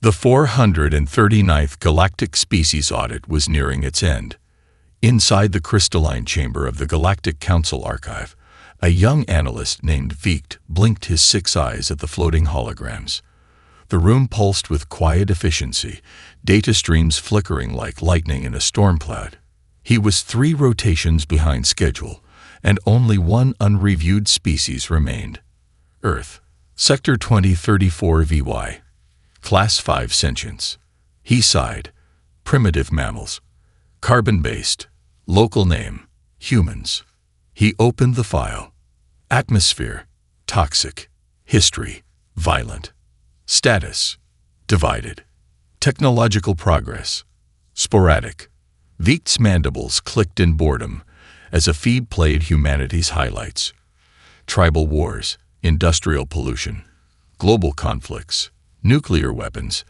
The 439th Galactic Species Audit was nearing its end. Inside the crystalline chamber of the Galactic Council Archive, a young analyst named Vicht blinked his 6 eyes at the floating holograms. The room pulsed with quiet efficiency, data streams flickering like lightning in a storm cloud. He was 3 rotations behind schedule, and only one unreviewed species remained. Earth, Sector 2034 VY. Class 5 sentients. He sighed. Primitive mammals. Carbon-based. Local name. Humans. He opened the file. Atmosphere. Toxic. History. Violent. Status. Divided. Technological progress. Sporadic. Vicht's mandibles clicked in boredom as a feed played humanity's highlights. Tribal wars, industrial pollution, global conflicts, nuclear weapons,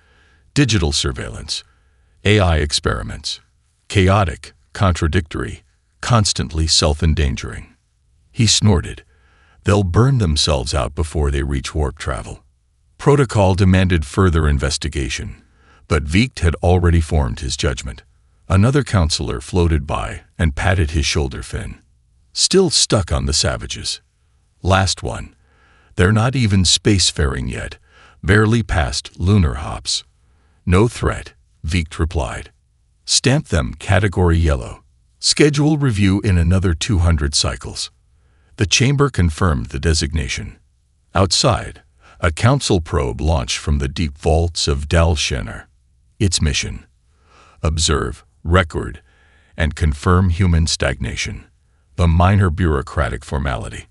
digital surveillance, AI experiments, chaotic, contradictory, constantly self-endangering. He snorted. They'll burn themselves out before they reach warp travel. Protocol demanded further investigation, but Vicht had already formed his judgment. Another counselor floated by and patted his shoulder fin. Still stuck on the savages. Last one. They're not even spacefaring yet, barely past lunar hops. No threat, Vicht replied. Stamp them category yellow. Schedule review in another 200 cycles. The chamber confirmed the designation. Outside, a council probe launched from the deep vaults of Dalshenar. Its mission: observe, record, and confirm human stagnation. A minor bureaucratic formality.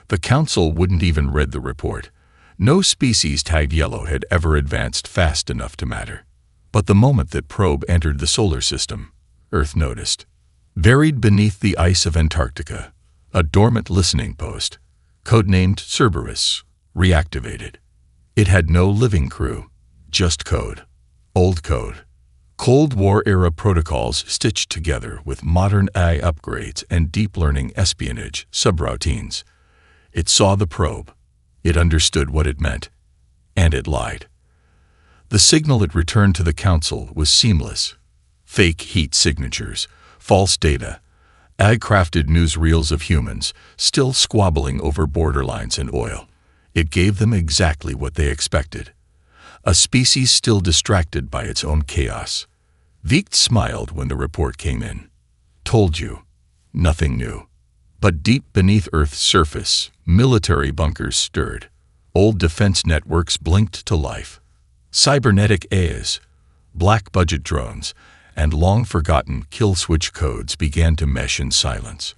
The council wouldn't even read the report. No species tagged yellow had ever advanced fast enough to matter. But the moment that probe entered the solar system, Earth noticed. Buried beneath the ice of Antarctica, a dormant listening post, codenamed Cerberus, reactivated. It had no living crew, just code. Old code. Cold War-era protocols stitched together with modern AI upgrades and deep learning espionage subroutines. It saw the probe. It understood what it meant. And it lied. The signal it returned to the council was seamless. Fake heat signatures, false data, AI-crafted newsreels of humans still squabbling over borderlines and oil. It gave them exactly what they expected. A species still distracted by its own chaos. Vicht smiled when the report came in. Told you. Nothing new. But deep beneath Earth's surface, military bunkers stirred. Old defense networks blinked to life. Cybernetic AIs, black-budget drones, and long-forgotten kill-switch codes began to mesh in silence.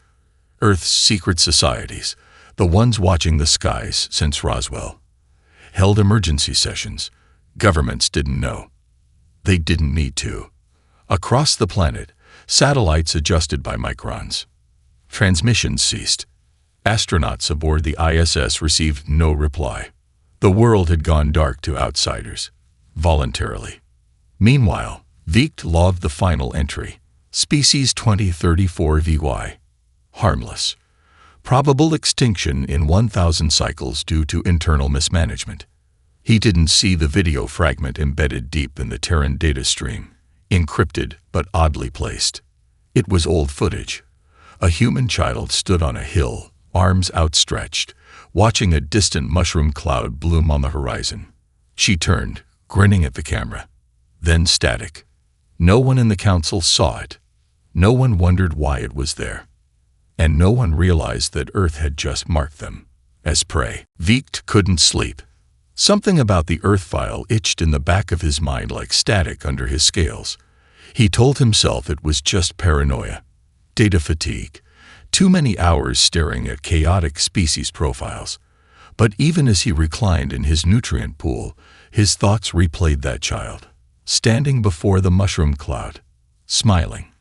Earth's secret societies, the ones watching the skies since Roswell, held emergency sessions. Governments didn't know. They didn't need to. Across the planet, satellites adjusted by microns. Transmissions ceased. Astronauts aboard the ISS received no reply. The world had gone dark to outsiders, voluntarily. Meanwhile, Vicht logged the final entry, Species 2034 VY. Harmless. Probable extinction in 1,000 cycles due to internal mismanagement. He didn't see the video fragment embedded deep in the Terran data stream, encrypted but oddly placed. It was old footage. A human child stood on a hill, arms outstretched, watching a distant mushroom cloud bloom on the horizon. She turned, grinning at the camera. Then static. No one in the council saw it. No one wondered why it was there. And no one realized that Earth had just marked them as prey. Vicht couldn't sleep. Something about the Earth file itched in the back of his mind like static under his scales. He told himself it was just paranoia, data fatigue, too many hours staring at chaotic species profiles. But even as he reclined in his nutrient pool, his thoughts replayed that child, standing before the mushroom cloud, smiling.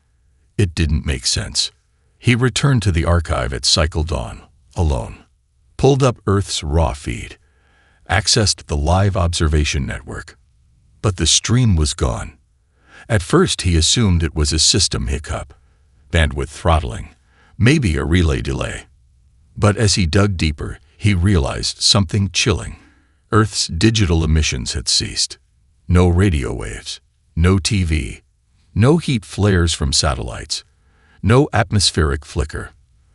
It didn't make sense. He returned to the archive at cycle dawn, alone, pulled up Earth's raw feed, accessed the live observation network. But the stream was gone. At first he assumed it was a system hiccup, bandwidth throttling, maybe a relay delay. But as he dug deeper, he realized something chilling. Earth's digital emissions had ceased. No radio waves, no TV, no heat flares from satellites, no atmospheric flicker.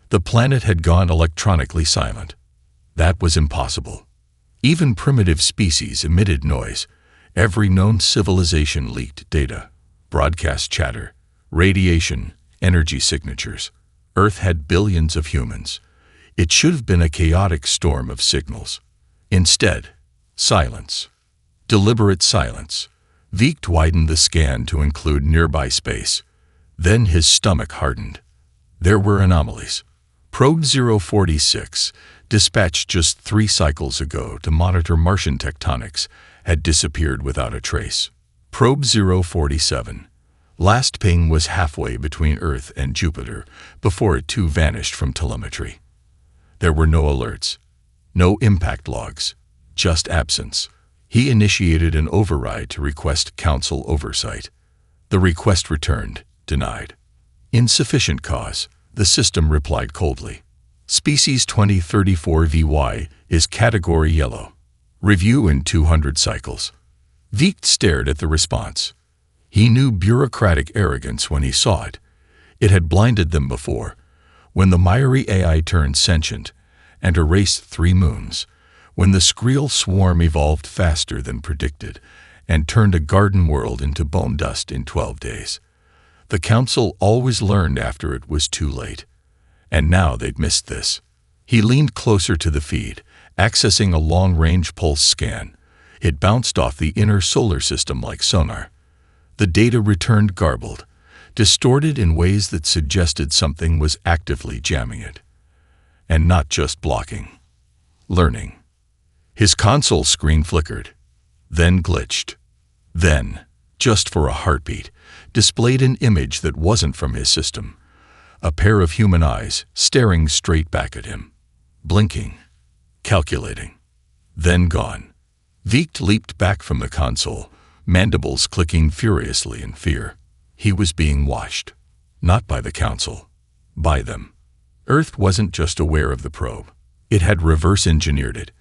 The planet had gone electronically silent. That was impossible. Even primitive species emitted noise. Every known civilization leaked data, broadcast chatter, radiation, energy signatures. Earth had billions of humans. It should have been a chaotic storm of signals. Instead, silence. Deliberate silence. Veidt widened the scan to include nearby space. Then his stomach hardened. There were anomalies. Probe 046, dispatched just 3 cycles ago to monitor Martian tectonics, had disappeared without a trace. Probe 047. Last ping was halfway between Earth and Jupiter before it too vanished from telemetry. There were no alerts, no impact logs, just absence. He initiated an override to request Council oversight. The request returned, denied. Insufficient cause, the system replied coldly. Species 2034 VY is category yellow. Review in 200 cycles. Veidt stared at the response. He knew bureaucratic arrogance when he saw it. It had blinded them before, when the miry AI turned sentient and erased 3 moons, when the Skrill swarm evolved faster than predicted and turned a garden world into bone dust in 12 days. The Council always learned after it was too late. And now they'd missed this. He leaned closer to the feed, accessing a long-range pulse scan. It bounced off the inner solar system like sonar. The data returned garbled, distorted in ways that suggested something was actively jamming it. And not just blocking. Learning. His console screen flickered, then glitched. Then, just for a heartbeat, displayed an image that wasn't from his system. A pair of human eyes staring straight back at him. Blinking. Calculating. Then gone. Veidt leaped back from the console, mandibles clicking furiously in fear. He was being watched. Not by the Council. By them. Earth wasn't just aware of the probe. It had reverse-engineered it.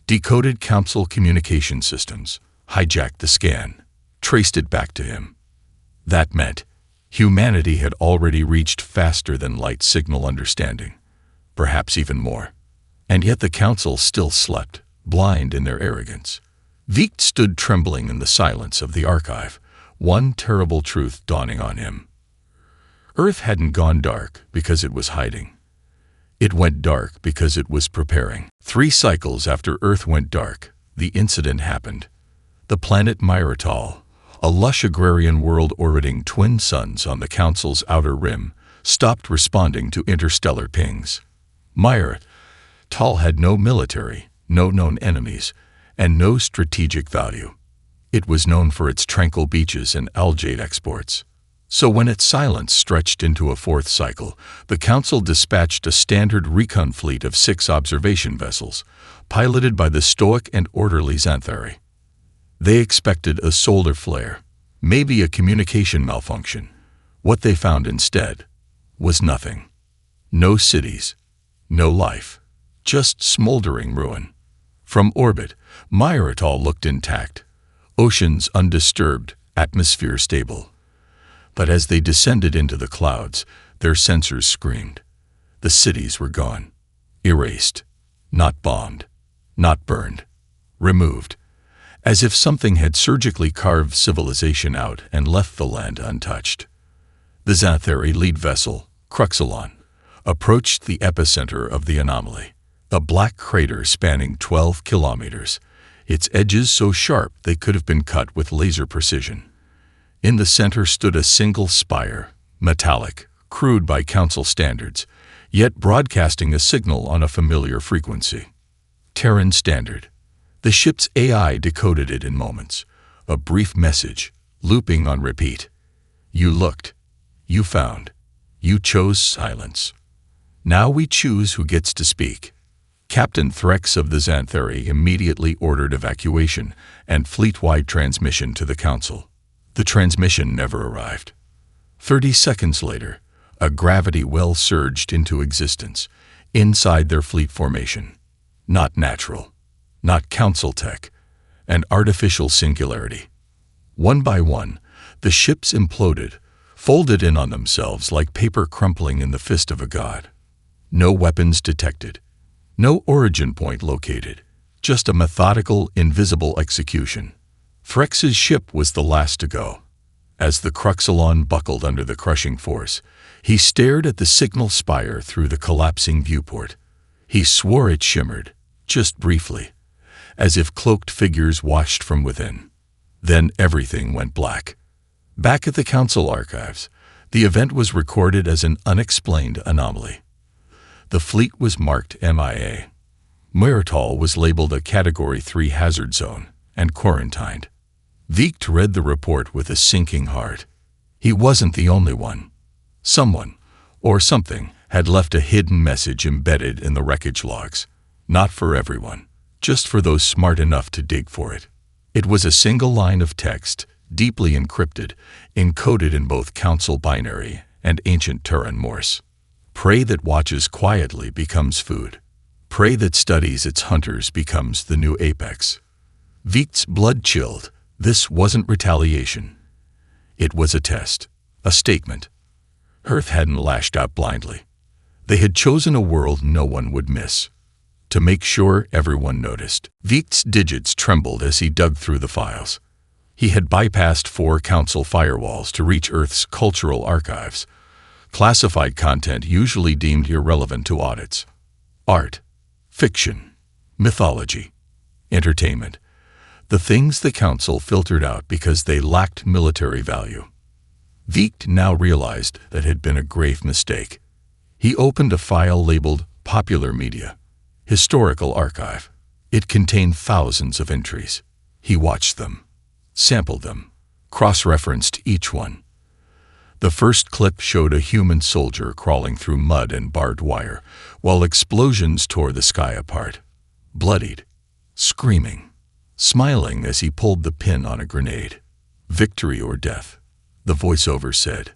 Decoded Council communication systems. Hijacked the scan. Traced it back to him. That meant humanity had already reached faster than light signal understanding. Perhaps even more. And yet the Council still slept, blind in their arrogance. Veidt stood trembling in the silence of the archive, one terrible truth dawning on him. Earth hadn't gone dark because it was hiding. It went dark because it was preparing. 3 cycles after Earth went dark, the incident happened. The planet Myratal, a lush agrarian world orbiting twin suns on the Council's outer rim, stopped responding to interstellar pings. Myratal had no military, no known enemies, and no strategic value. It was known for its tranquil beaches and algae exports. So when its silence stretched into a 4th cycle, the Council dispatched a standard recon fleet of 6 observation vessels, piloted by the stoic and orderly Xanthari. They expected a solar flare, maybe a communication malfunction. What they found instead was nothing. No cities, no life, just smoldering ruin. From orbit, Myratal looked intact, oceans undisturbed, atmosphere stable. But as they descended into the clouds, their sensors screamed. The cities were gone, erased, not bombed, not burned, removed, as if something had surgically carved civilization out and left the land untouched. The Xanthari lead vessel, Cruxalon, approached the epicenter of the anomaly, a black crater spanning 12 kilometers, its edges so sharp they could have been cut with laser precision. In the center stood a single spire, metallic, crude by Council standards, yet broadcasting a signal on a familiar frequency. Terran Standard. The ship's AI decoded it in moments, a brief message, looping on repeat. You looked. You found. You chose silence. Now we choose who gets to speak. Captain Threx of the Xanthari immediately ordered evacuation and fleet-wide transmission to the Council. The transmission never arrived. 30 seconds later, a gravity well surged into existence inside their fleet formation. Not natural, not Council tech, an artificial singularity. One by one, the ships imploded, folded in on themselves like paper crumpling in the fist of a god. No weapons detected. No origin point located. Just a methodical, invisible execution. Phrex's ship was the last to go. As the Cruxalon buckled under the crushing force, he stared at the signal spire through the collapsing viewport. He swore it shimmered, just briefly, as if cloaked figures watched from within. Then everything went black. Back at the Council archives, the event was recorded as an unexplained anomaly. The fleet was marked MIA. Merital was labeled a Category 3 hazard zone and quarantined. Veikt read the report with a sinking heart. He wasn't the only one. Someone, or something, had left a hidden message embedded in the wreckage logs. Not for everyone, just for those smart enough to dig for it. It was a single line of text, deeply encrypted, encoded in both Council binary and ancient Terran Morse. Prey that watches quietly becomes food. Prey that studies its hunters becomes the new apex. Veikt's blood chilled. This wasn't retaliation. It was a test, a statement. Earth hadn't lashed out blindly. They had chosen a world no one would miss. To make sure everyone noticed, Veikt's digits trembled as he dug through the files. He had bypassed 4 Council firewalls to reach Earth's cultural archives, classified content usually deemed irrelevant to audits. Art, fiction, mythology, entertainment. The things the Council filtered out because they lacked military value. Veikt now realized that had been a grave mistake. He opened a file labeled Popular Media, Historical Archive. It contained thousands of entries. He watched them, sampled them, cross-referenced each one. The first clip showed a human soldier crawling through mud and barbed wire, while explosions tore the sky apart. Bloodied, screaming, smiling as he pulled the pin on a grenade. Victory or death, the voiceover said.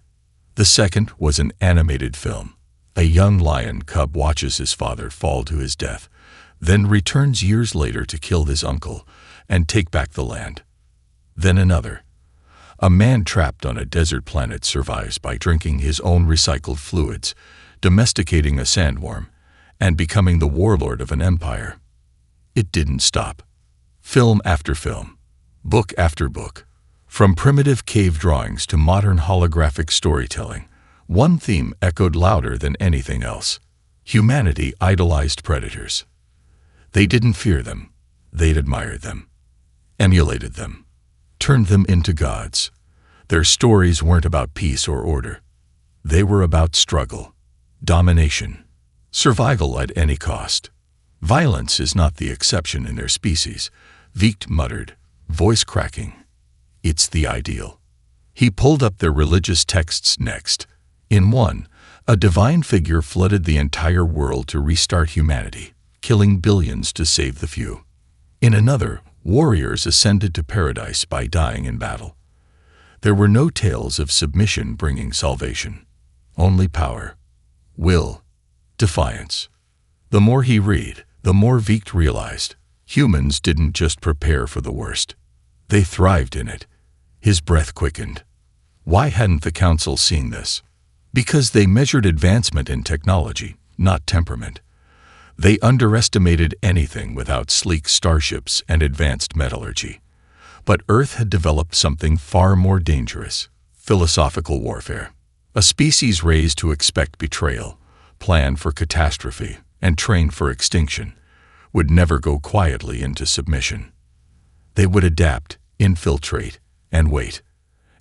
The second was an animated film. A young lion cub watches his father fall to his death, then returns years later to kill his uncle and take back the land. Then another. A man trapped on a desert planet survives by drinking his own recycled fluids, domesticating a sandworm, and becoming the warlord of an empire. It didn't stop. Film after film, book after book, from primitive cave drawings to modern holographic storytelling, one theme echoed louder than anything else. Humanity idolized predators. They didn't fear them. They'd admired them, emulated them, turned them into gods. Their stories weren't about peace or order. They were about struggle, domination, survival at any cost. Violence is not the exception in their species, Veikt muttered, voice cracking. It's the ideal. He pulled up their religious texts next. In one, a divine figure flooded the entire world to restart humanity, killing billions to save the few. In another, warriors ascended to paradise by dying in battle. There were no tales of submission bringing salvation, only power, will, defiance. The more he read, the more Veikt realized humans didn't just prepare for the worst. They thrived in it. His breath quickened. Why hadn't the Council seen this? Because they measured advancement in technology, not temperament. They underestimated anything without sleek starships and advanced metallurgy. But Earth had developed something far more dangerous: philosophical warfare. A species raised to expect betrayal, plan for catastrophe, and train for extinction, would never go quietly into submission. They would adapt, infiltrate, and wait.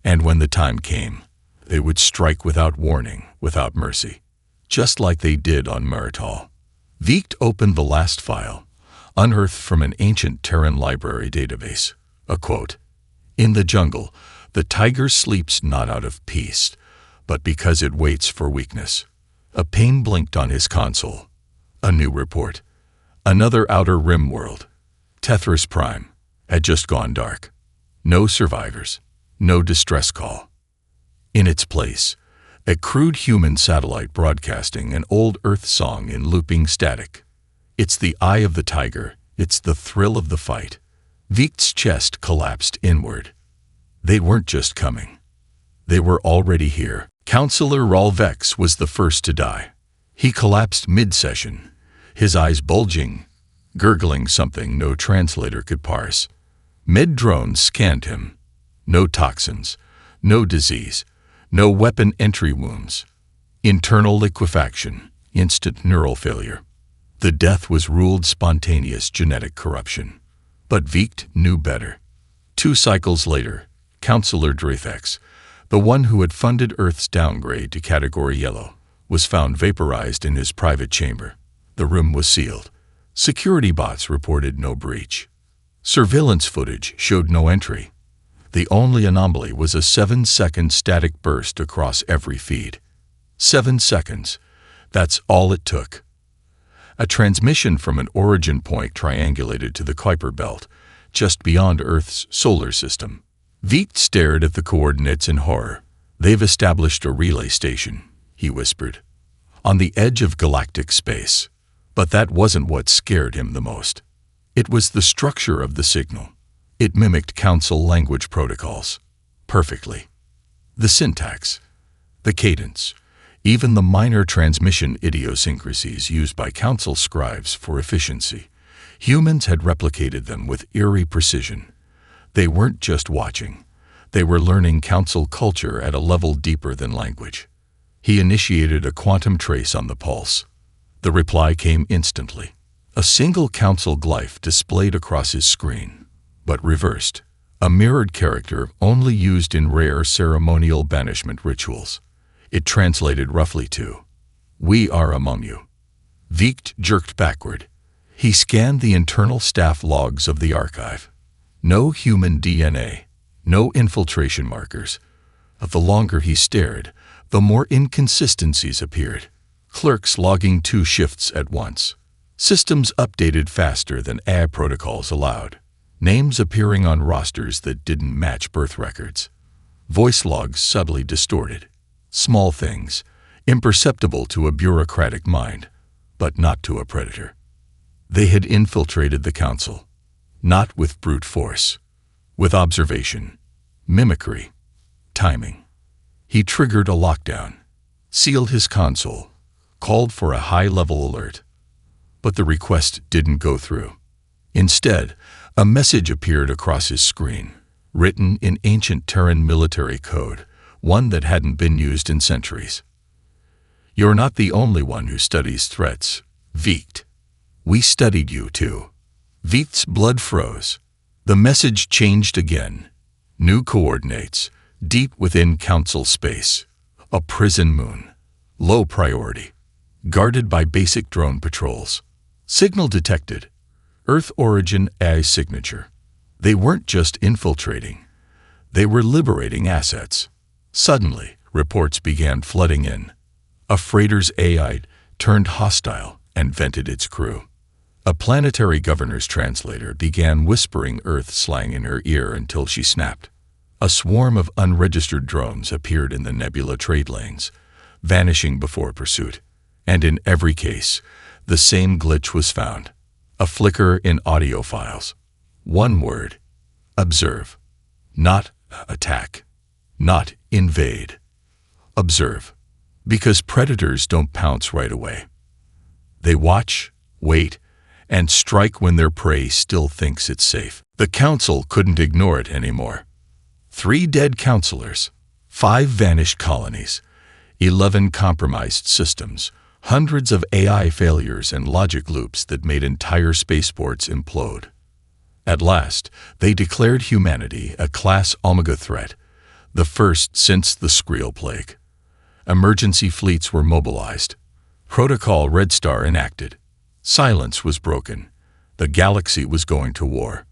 And when the time came, they would strike without warning, without mercy, just like they did on Merital. Veikt opened the last file, unearthed from an ancient Terran library database. A quote, "In the jungle, the tiger sleeps not out of peace, but because it waits for weakness." A pane blinked on his console. A new report. Another outer rim world, Tethras Prime, had just gone dark. No survivors, no distress call. In its place, a crude human satellite broadcasting an old Earth song in looping static. It's the eye of the tiger, it's the thrill of the fight. Veikt's chest collapsed inward. They weren't just coming. They were already here. Counselor Ralvex was the first to die. He collapsed mid-session, his eyes bulging, gurgling something no translator could parse. Med-drones scanned him. No toxins, no disease, no weapon entry wounds. Internal liquefaction, instant neural failure. The death was ruled spontaneous genetic corruption. But Veikt knew better. 2 cycles later, Counselor Dreyfex, the one who had funded Earth's downgrade to Category Yellow, was found vaporized in his private chamber. The room was sealed. Security bots reported no breach. Surveillance footage showed no entry. The only anomaly was a 7-second static burst across every feed. 7 seconds. That's all it took. A transmission from an origin point triangulated to the Kuiper belt, just beyond Earth's solar system. Veikt stared at the coordinates in horror. "They've established a relay station," he whispered, "on the edge of galactic space." But that wasn't what scared him the most. It was the structure of the signal. It mimicked Council language protocols perfectly. The syntax, the cadence, even the minor transmission idiosyncrasies used by Council scribes for efficiency. Humans had replicated them with eerie precision. They weren't just watching. They were learning Council culture at a level deeper than language. He initiated a quantum trace on the pulse. The reply came instantly. A single Council glyph displayed across his screen, but reversed. A mirrored character only used in rare ceremonial banishment rituals. It translated roughly to, "We are among you." Veikt jerked backward. He scanned the internal staff logs of the archive. No human DNA, no infiltration markers. The longer he stared, the more inconsistencies appeared. Clerks logging 2 shifts at once. Systems updated faster than AI protocols allowed. Names appearing on rosters that didn't match birth records. Voice logs subtly distorted. Small things, imperceptible to a bureaucratic mind, but not to a predator. They had infiltrated the Council, not with brute force, with observation, mimicry, timing. He triggered a lockdown, sealed his console, called for a high-level alert. But the request didn't go through. Instead, a message appeared across his screen, written in ancient Terran military code, one that hadn't been used in centuries. "You're not the only one who studies threats, Veikt. We studied you too." Veikt's blood froze. The message changed again. New coordinates, deep within Council space. A prison moon. Low priority. Guarded by basic drone patrols. Signal detected. Earth origin AI signature. They weren't just infiltrating. They were liberating assets. Suddenly, reports began flooding in. A freighter's AI turned hostile and vented its crew. A planetary governor's translator began whispering Earth slang in her ear until she snapped. A swarm of unregistered drones appeared in the nebula trade lanes, vanishing before pursuit. And in every case, the same glitch was found. A flicker in audio files. One word. Observe. Not attack. Not invade. Observe. Because predators don't pounce right away. They watch, wait, and strike when their prey still thinks it's safe. The Council couldn't ignore it anymore. 3 dead counselors, 5 vanished colonies, 11 compromised systems, hundreds of AI failures and logic loops that made entire spaceports implode. At last, they declared humanity a Class Omega threat, the first since the Skrill Plague. Emergency fleets were mobilized. Protocol Red Star enacted. Silence was broken. The galaxy was going to war.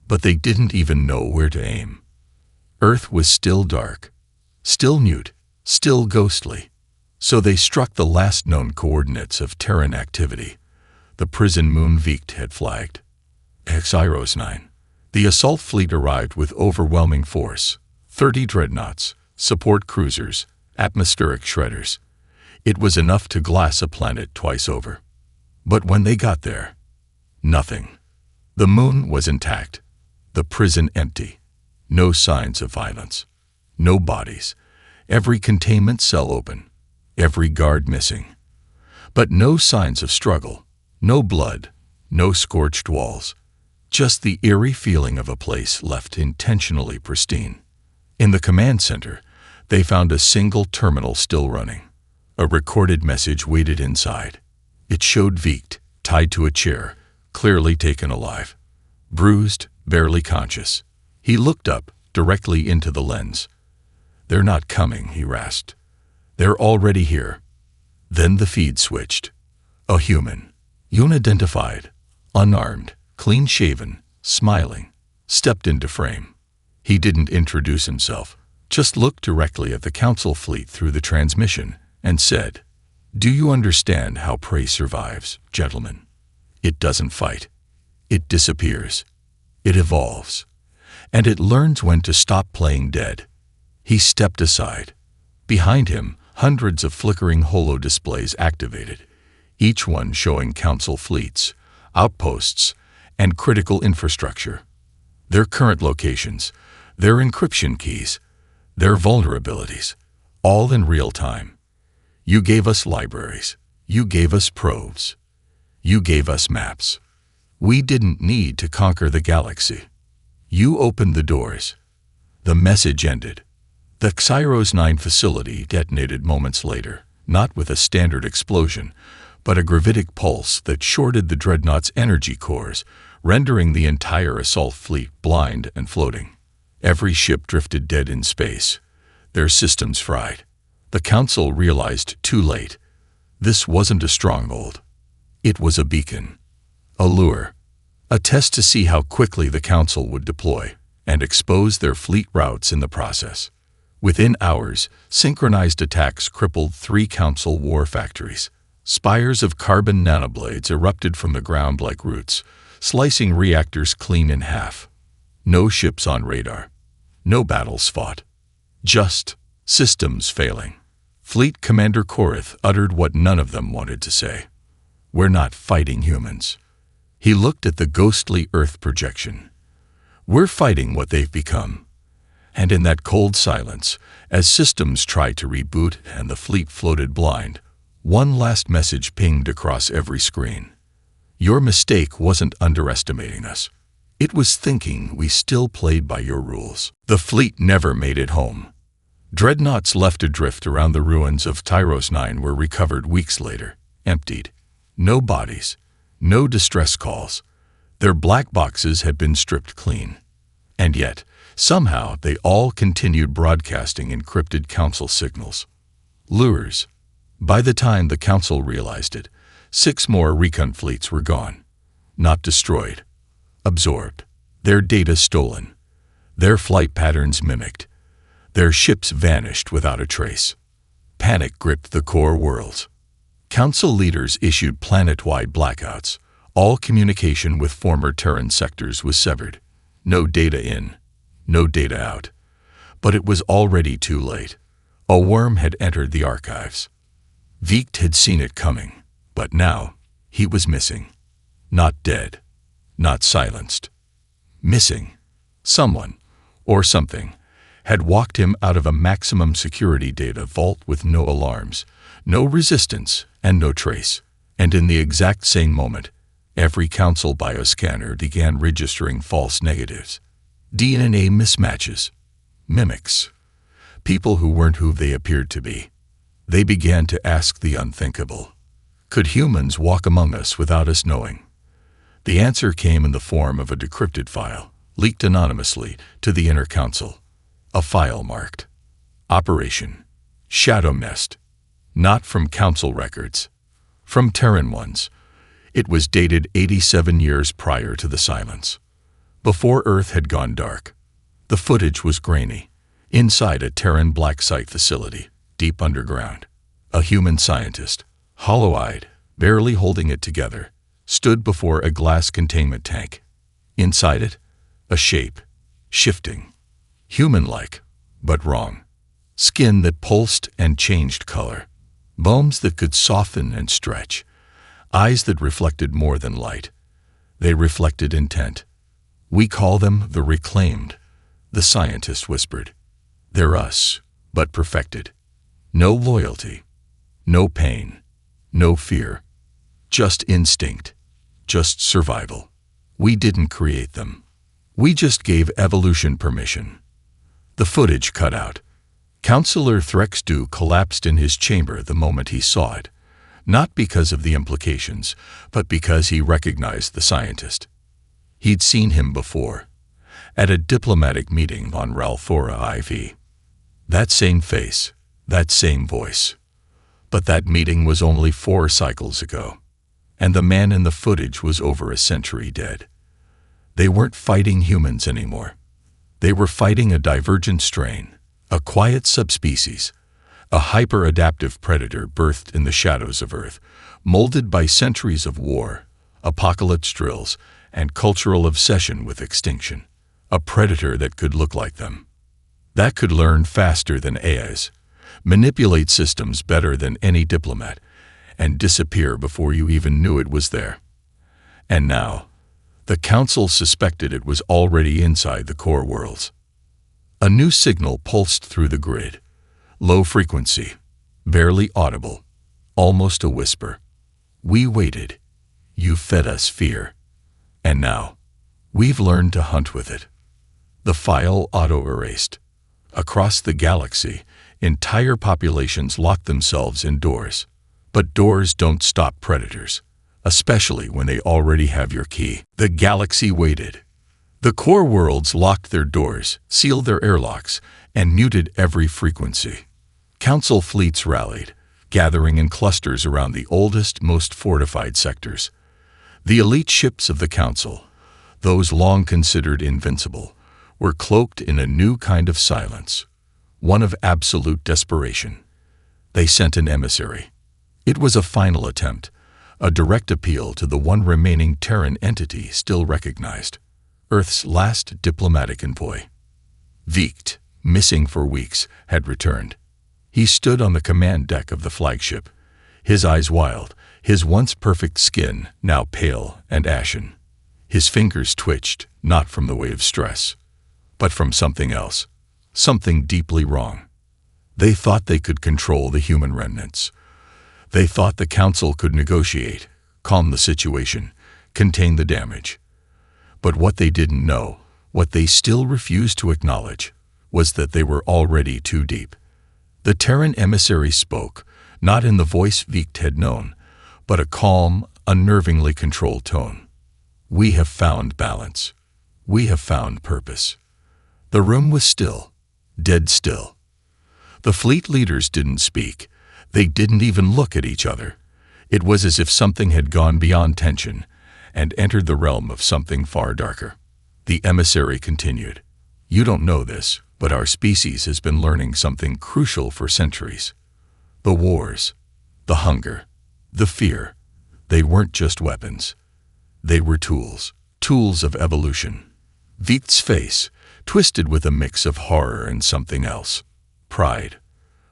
But they didn't even know where to aim. Earth was still dark, still mute, still ghostly. So they struck the last known coordinates of Terran activity. The prison moon Veikt had flagged. Xyros 9. The assault fleet arrived with overwhelming force. 30 dreadnoughts, support cruisers, atmospheric shredders. It was enough to glass a planet twice over. But when they got there, nothing. The moon was intact. The prison empty. No signs of violence. No bodies. Every containment cell open. Every guard missing. But no signs of struggle. No blood. No scorched walls. Just the eerie feeling of a place left intentionally pristine. In the command center, they found a single terminal still running. A recorded message waited inside. It showed Vikt, tied to a chair, clearly taken alive. Bruised, barely conscious. He looked up, directly into the lens. "They're not coming," he rasped. "They're already here." Then the feed switched. A human, unidentified, unarmed, clean-shaven, smiling, stepped into frame. He didn't introduce himself, just looked directly at the Council fleet through the transmission and said, "Do you understand how prey survives, gentlemen? It doesn't fight. It disappears. It evolves. And it learns when to stop playing dead." He stepped aside. Behind him, hundreds of flickering holo displays activated, each one showing Council fleets, outposts, and critical infrastructure. Their current locations, their encryption keys, their vulnerabilities, all in real time. You gave us libraries. You gave us probes. You gave us maps. We didn't need to conquer the galaxy. You opened the doors. The message ended. The Xyros 9 facility detonated moments later, not with a standard explosion, but a gravitic pulse that shorted the dreadnought's energy cores, rendering the entire assault fleet blind and floating. Every ship drifted dead in space, their systems fried. The Council realized too late. This wasn't a stronghold. It was a beacon. A lure. A test to see how quickly the Council would deploy and expose their fleet routes in the process. Within hours, synchronized attacks crippled 3 Council war factories. Spires of carbon nanoblades erupted from the ground like roots, slicing reactors clean in half. No ships on radar. No battles fought. Just systems failing. Fleet Commander Korath uttered what none of them wanted to say. "We're not fighting humans." He looked at the ghostly Earth projection. "We're fighting what they've become." And in that cold silence, as systems tried to reboot and the fleet floated blind, one last message pinged across every screen. "Your mistake wasn't underestimating us. It was thinking we still played by your rules." The fleet never made it home. Dreadnoughts left adrift around the ruins of Tyros 9 were recovered weeks later, emptied. No bodies, no distress calls. Their black boxes had been stripped clean. And yet, somehow they all continued broadcasting encrypted Council signals. Lures. By the time the Council realized it, 6 more recon fleets were gone. Not destroyed. Absorbed. Their data stolen. Their flight patterns mimicked. Their ships vanished without a trace. Panic gripped the core worlds. Council leaders issued planet-wide blackouts. All communication with former Terran sectors was severed. No data in. No data out. But it was already too late. A worm had entered the archives. Vikt had seen it coming, but now he was missing. Not dead. Not silenced. Missing. Someone, or something, had walked him out of a maximum security data vault with no alarms, no resistance, and no trace. And in the exact same moment, every Council bioscanner began registering false negatives. DNA mismatches. Mimics. People who weren't who they appeared to be. They began to ask the unthinkable. Could humans walk among us without us knowing? The answer came in the form of a decrypted file, leaked anonymously to the inner Council. A file marked Operation Shadow Nest. Not from Council records. From Terran ones. It was dated 87 years prior to the silence. Before Earth had gone dark. The footage was grainy. Inside a Terran black site facility, deep underground. A human scientist, hollow-eyed, barely holding it together, stood before a glass containment tank. Inside it, a shape, shifting. Human-like, but wrong. Skin that pulsed and changed color. Bones that could soften and stretch. Eyes that reflected more than light. They reflected intent. We call them the Reclaimed. The scientist whispered. They're us, but perfected. No loyalty, no pain, no fear. Just instinct, just survival. We didn't create them. We just gave evolution permission. The footage cut out. Counselor Threxdu collapsed in his chamber the moment he saw it, not because of the implications, but because he recognized the scientist. He'd seen him before, at a diplomatic meeting on Ralthora IV. That same face, that same voice. But that meeting was only 4 cycles ago, and the man in the footage was over a century dead. They weren't fighting humans anymore. They were fighting a divergent strain, a quiet subspecies, a hyper-adaptive predator birthed in the shadows of Earth, molded by centuries of war, apocalypse drills, and cultural obsession with extinction. A predator that could look like them. That could learn faster than AIs, manipulate systems better than any diplomat, and disappear before you even knew it was there. And now, the Council suspected it was already inside the core worlds. A new signal pulsed through the grid. Low frequency, barely audible, almost a whisper. We waited. You fed us fear. And now, we've learned to hunt with it. The file auto-erased. Across the galaxy, entire populations lock themselves indoors. But doors don't stop predators, especially when they already have your key. The galaxy waited. The core worlds locked their doors, sealed their airlocks, and muted every frequency. Council fleets rallied, gathering in clusters around the oldest, most fortified sectors. The elite ships of the Council, those long considered invincible, were cloaked in a new kind of silence, one of absolute desperation. They sent an emissary. It was a final attempt, a direct appeal to the one remaining Terran entity still recognized, Earth's last diplomatic envoy. Veikt, missing for weeks, had returned. He stood on the command deck of the flagship, his eyes wild, his once perfect skin now pale and ashen. His fingers twitched, not from the weight of stress, but from something else, something deeply wrong. They thought they could control the human remnants. They thought the Council could negotiate, calm the situation, contain the damage. But what they didn't know, what they still refused to acknowledge, was that they were already too deep. The Terran emissary spoke, not in the voice Veikt had known, but a calm, unnervingly controlled tone. We have found balance. We have found purpose. The room was still, dead still. The fleet leaders didn't speak. They didn't even look at each other. It was as if something had gone beyond tension and entered the realm of something far darker. The emissary continued. You don't know this, but our species has been learning something crucial for centuries. The wars, the hunger, the fear, they weren't just weapons. They were tools, tools of evolution. Veikt's face, twisted with a mix of horror and something else, pride,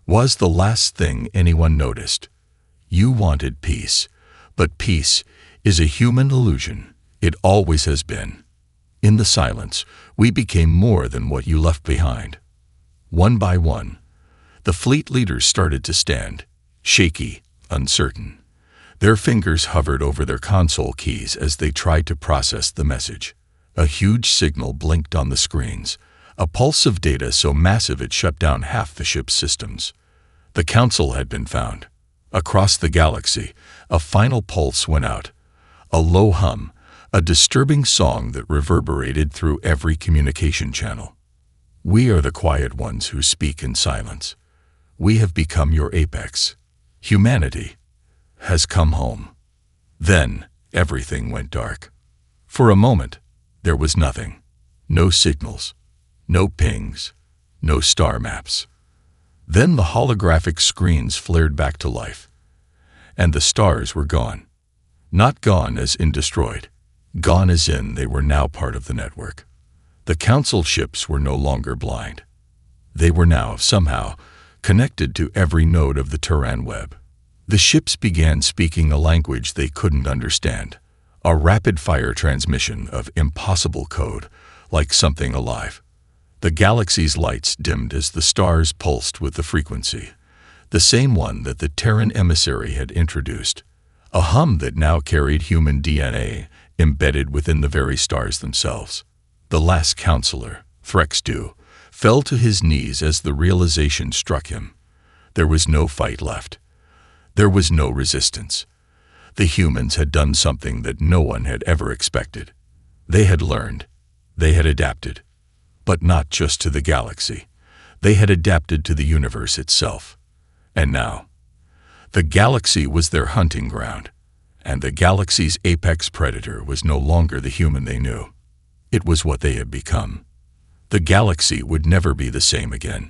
was the last thing anyone noticed. You wanted peace, but peace is a human illusion. It always has been. In the silence, we became more than what you left behind. One by one, the fleet leaders started to stand, shaky, uncertain. Their fingers hovered over their console keys as they tried to process the message. A huge signal blinked on the screens, a pulse of data so massive it shut down half the ship's systems. The Council had been found. Across the galaxy, a final pulse went out. A low hum, a disturbing song that reverberated through every communication channel. We are the quiet ones who speak in silence. We have become your apex. Humanity has come home. Then everything went dark. For a moment, there was nothing. No signals, no pings, no star maps. Then the holographic screens flared back to life, and the stars were gone. Not gone as in destroyed, gone as in they were now part of the network. The Council ships were no longer blind. They were now, somehow, connected to every node of the Terran web. The ships began speaking a language they couldn't understand, a rapid-fire transmission of impossible code, like something alive. The galaxy's lights dimmed as the stars pulsed with the frequency, the same one that the Terran emissary had introduced, a hum that now carried human DNA embedded within the very stars themselves. The last counselor, Threxdu, fell to his knees as the realization struck him. There was no fight left. There was no resistance. The humans had done something that no one had ever expected. They had learned. They had adapted. But not just to the galaxy. They had adapted to the universe itself. And now, the galaxy was their hunting ground, and the galaxy's apex predator was no longer the human they knew. It was what they had become. The galaxy would never be the same again.